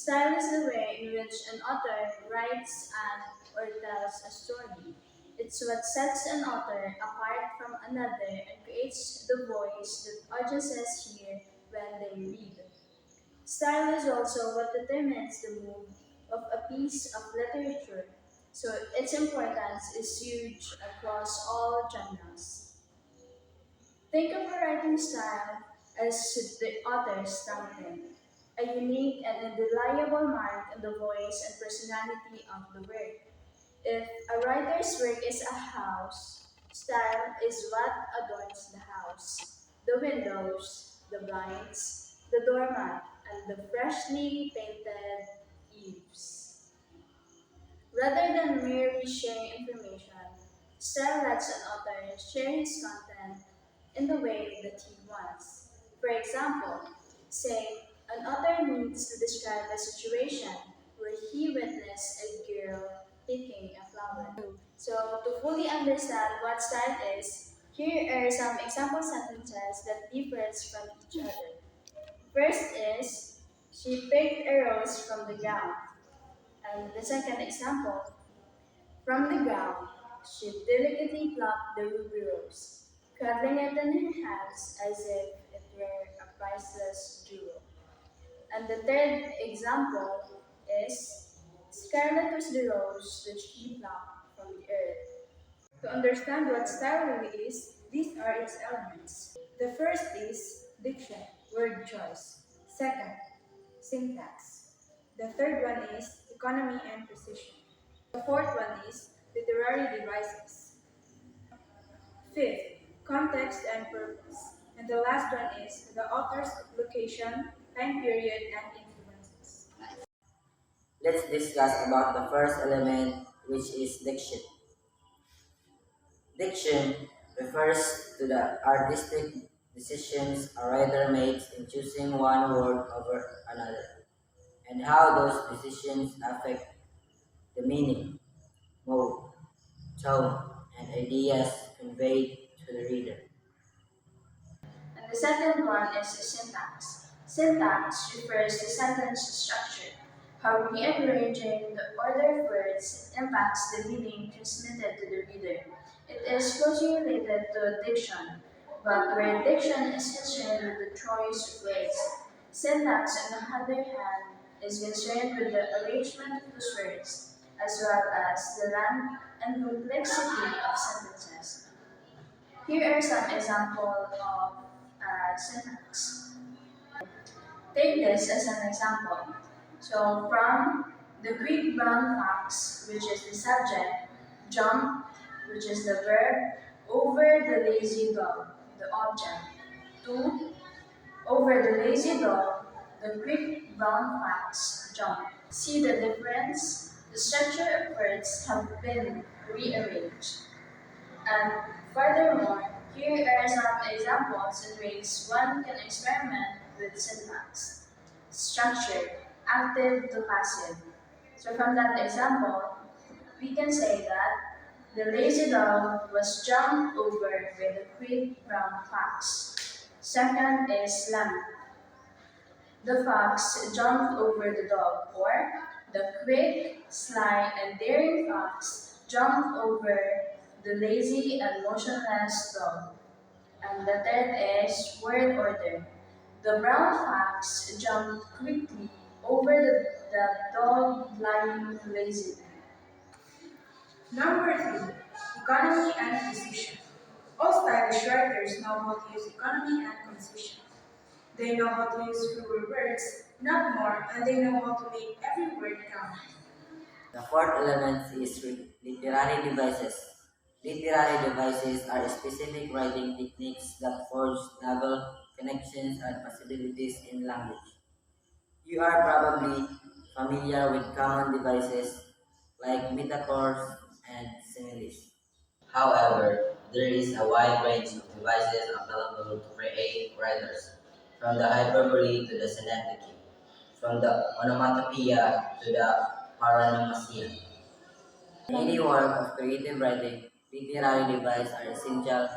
Style is the way in which an author writes and or tells a story. It's what sets an author apart from another and creates the voice that audiences hear when they read. Style is also what determines the mood of a piece of literature, so its importance is huge across all genres. Think of a writing style as the author's thumbprint, a unique and undeniable mark on the voice and personality of the work. If a writer's work is a house, style is what adorns the house. The windows, the blinds, the doormat, and the freshly painted eaves. Rather than merely sharing information, style lets an author share his content in the way that he wants. For example, say an author needs to describe a situation where he witnessed a girl picking a flower. So, to fully understand what style is, here are some example sentences that differs from each other. First is, she picked a rose from the ground. And the second example, from the ground, she delicately plucked the ruby rose, cuddling it in her hands as if it were a priceless jewel. And the third example is scarlet was the rose which he plucked from the earth. To understand what style really is, these are its elements. The first is diction, word choice. Second, syntax. The third one is economy and precision. The fourth one is literary devices. Fifth, context and purpose. And the last one is the author's location, time period, and influences. Let's discuss about the first element, which is diction. Diction refers to the artistic decisions a writer makes in choosing one word over another, and how those decisions affect the meaning, mode, tone, and ideas conveyed to the reader. And the second one is the syntax. Syntax refers to sentence structure, how rearranging the order of words impacts the meaning transmitted to the reader. It is closely related to diction, but where diction is concerned with the choice of words, syntax, on the other hand, is concerned with the arrangement of those words, as well as the length and complexity of sentences. Here are some examples of syntax. Take this as an example. So from the Greek brown fox, which is the subject, jump, which is the verb, over the lazy dog, the object, to over the lazy dog, the Greek brown fox jumped. See the difference? The structure of words have been rearranged. And furthermore, here are some examples in which one can experiment with syntax. Structure, active to passive. So from that example, we can say that the lazy dog was jumped over by the quick brown fox. Second is lamb. The fox jumped over the dog, or the quick, sly, and daring fox jumped over the lazy and motionless dog. And the third is word order. The brown fox jumped quickly over the dog lying lazily. Number three, economy and precision. All stylish writers know how to use economy and concision. They know how to use fewer words, not more, and they know how to make every word count. The fourth element is literary devices. Literary devices are specific writing techniques that forge novel connections and possibilities in language. You are probably familiar with common devices like metaphors and similes. However, there is a wide range of devices available to create writers, from the hyperbole to the synecdoche, from the onomatopoeia to the paranomasia. In any work of creative writing, literary devices are essential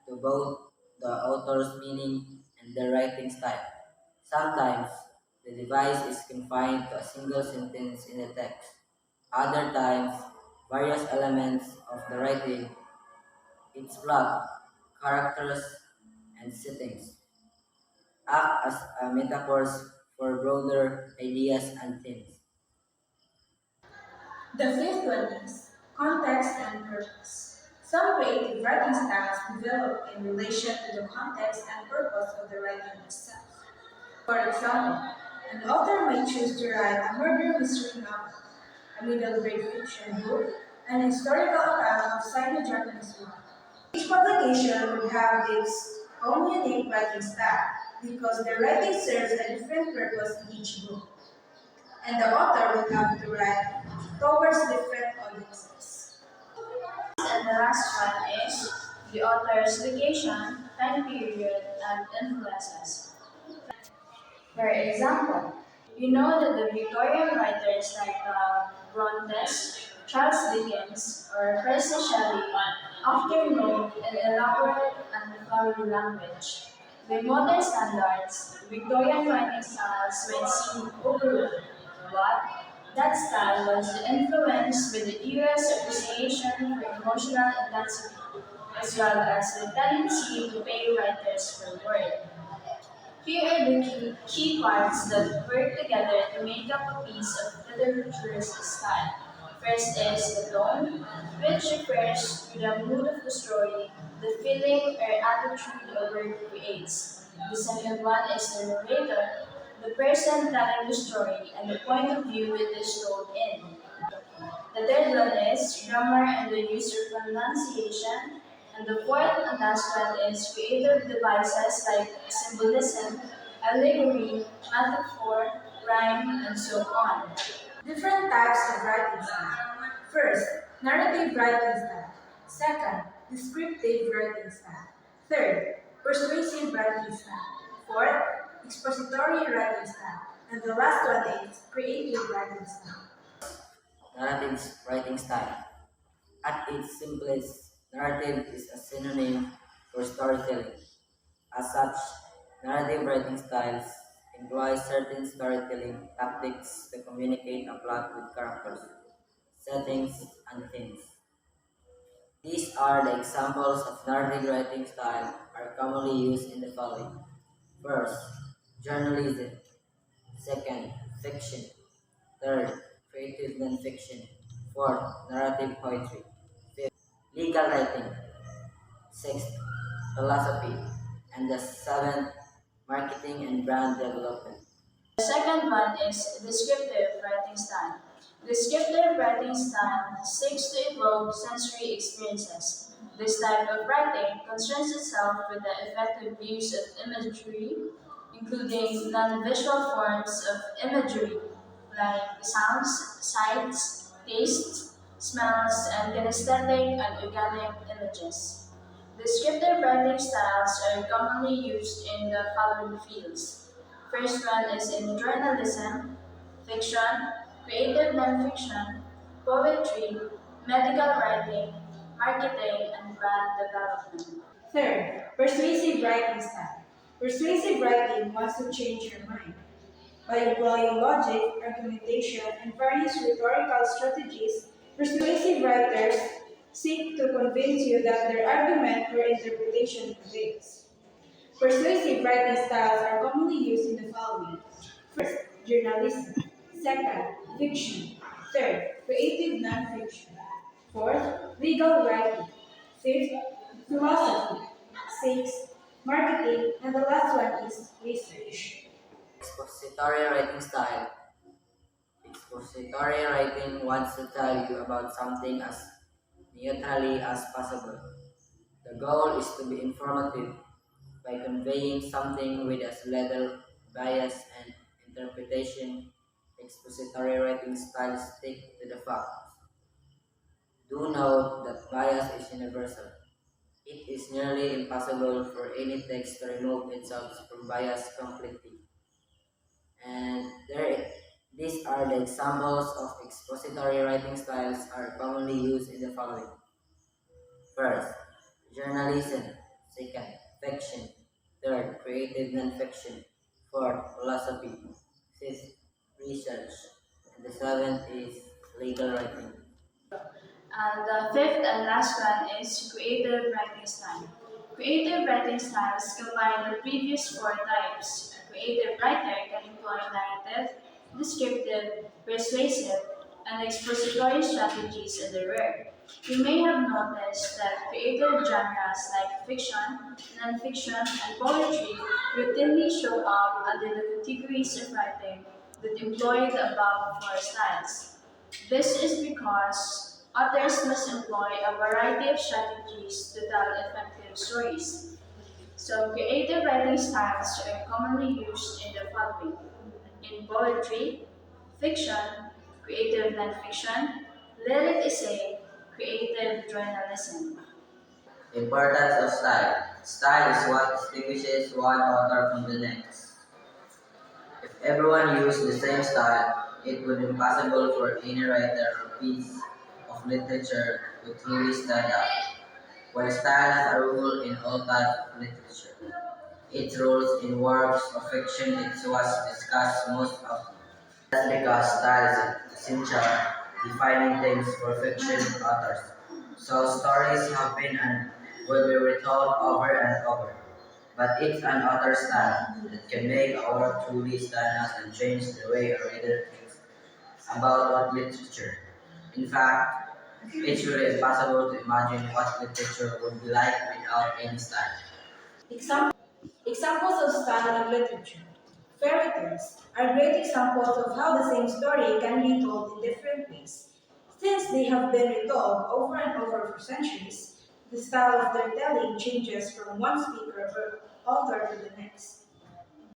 to both the author's meaning and the writing style. Sometimes, the device is confined to a single sentence in the text. Other times, various elements of the writing, its plot, characters, and settings, act as metaphors for broader ideas and themes. The fifth one is context and purpose. Some creative writing styles develop in relation to the context and purpose of the writing itself. For example, an author might choose to write a murder mystery novel, a middle grade fiction book, an historical account of Sino-Japanese war. Each publication would have its own unique writing style because the writing serves a different purpose in each book, and the author would have to write towards different audiences. And the last one is the author's location, time period, and influences. For example, you know that the Victorian writers like Brontes, Charles Dickens, or Percy Shelley often wrote in elaborate and flowery language. By modern standards, Victorian writing styles might seem overwhelming, but that style was influenced by the era's appreciation for emotional intensity, as well as the tendency to pay writers per word. Here are the key parts that work together to make up a piece of literature's style. First is the tone, which refers to the mood of the story, the feeling or attitude a word creates. The second one is the narrator, the person telling the story and the point of view it is told in. The third one is grammar and the use of pronunciation. And the fourth and last one is creative devices like symbolism, allegory, metaphor, rhyme, and so on. Different types of writing style. First, narrative writing style. Second, descriptive writing style. Third, persuasive writing style. Fourth, expository writing style. And the last one is creative writing style. Narrative writing style. At its simplest, narrative is a synonym for storytelling. As such, narrative writing styles employ certain storytelling tactics to communicate a plot with characters, settings, and themes. These are the examples of narrative writing style are commonly used in the following. First, journalism. Second, fiction. Third, creative nonfiction. Fourth, narrative poetry. Fifth, legal writing. Sixth, philosophy. And the seventh, marketing and brand development. The second one is descriptive writing style. Descriptive writing style seeks to evoke sensory experiences. This type of writing concerns itself with the effective use of imagery, including non-visual forms of imagery like sounds, sights, tastes, smells, and kinesthetic and organic images. Descriptive writing styles are commonly used in the following fields. First one is in journalism, fiction, creative nonfiction, poetry, medical writing, marketing, and brand development. Third, persuasive writing style. Persuasive writing wants to change your mind. By employing logic, argumentation, and various rhetorical strategies, persuasive writers seek to convince you that their argument or interpretation prevails. Persuasive writing styles are commonly used in the following. First, journalism. Second, fiction. Third, creative nonfiction. Fourth, legal writing. Fifth, philosophy. Sixth, marketing. And the last one is research. Expository writing style. Expository writing wants to tell you about something as neutrally as possible. The goal is to be informative by conveying something with as little bias and interpretation. Expository writing styles stick to the facts. Do note that bias is universal. It is nearly impossible for any text to remove itself from bias completely. And these are the examples of expository writing styles are commonly used in the following. First, journalism. Second, fiction. Third, creative nonfiction. Fourth, philosophy. Fifth, research. And the seventh is legal writing. And the fifth and last one is creative writing style. Creative writing styles combine the previous four types. A creative writer can employ narrative, descriptive, persuasive, and expository strategies in their work. You may have noticed that creative genres like fiction, nonfiction, and poetry routinely show up under the categories of writing that employ the above four styles. This is because authors must employ a variety of strategies to tell effective stories. So, creative writing styles are commonly used in the following: in poetry, fiction, creative nonfiction, lyric essay, creative journalism. Importance of style. Style is what distinguishes one author from the next. If everyone used the same style, it would be impossible for any writer or piece of literature to truly stand out. While style has a role in all types of literature, its roles in works of fiction it was discussed most often. That's because style is essential defining things for fiction authors. So stories have been and will be retold over and over. But it's an author's style that can make a work truly stand out and change the way a reader thinks about what literature. In fact, it's really impossible to imagine what literature would be like without any style. Exam- Examples of style in literature. Fairy tales are great examples of how the same story can be told in different ways. Since they have been retold over and over for centuries, the style of their telling changes from one speaker or author to the next.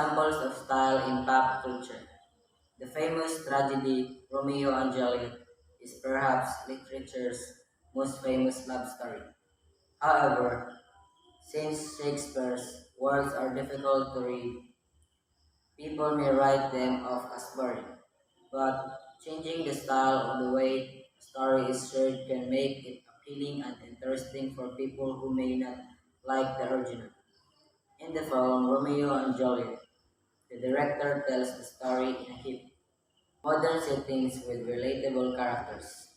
Examples of style in pop culture. The famous tragedy Romeo and Juliet is perhaps literature's most famous love story. However, since Shakespeare's works are difficult to read, people may write them off as boring. But changing the style of the way a story is shared can make it appealing and interesting for people who may not like the original. In the film Romeo and Juliet, the director tells the story in a hip, modern settings with relatable characters.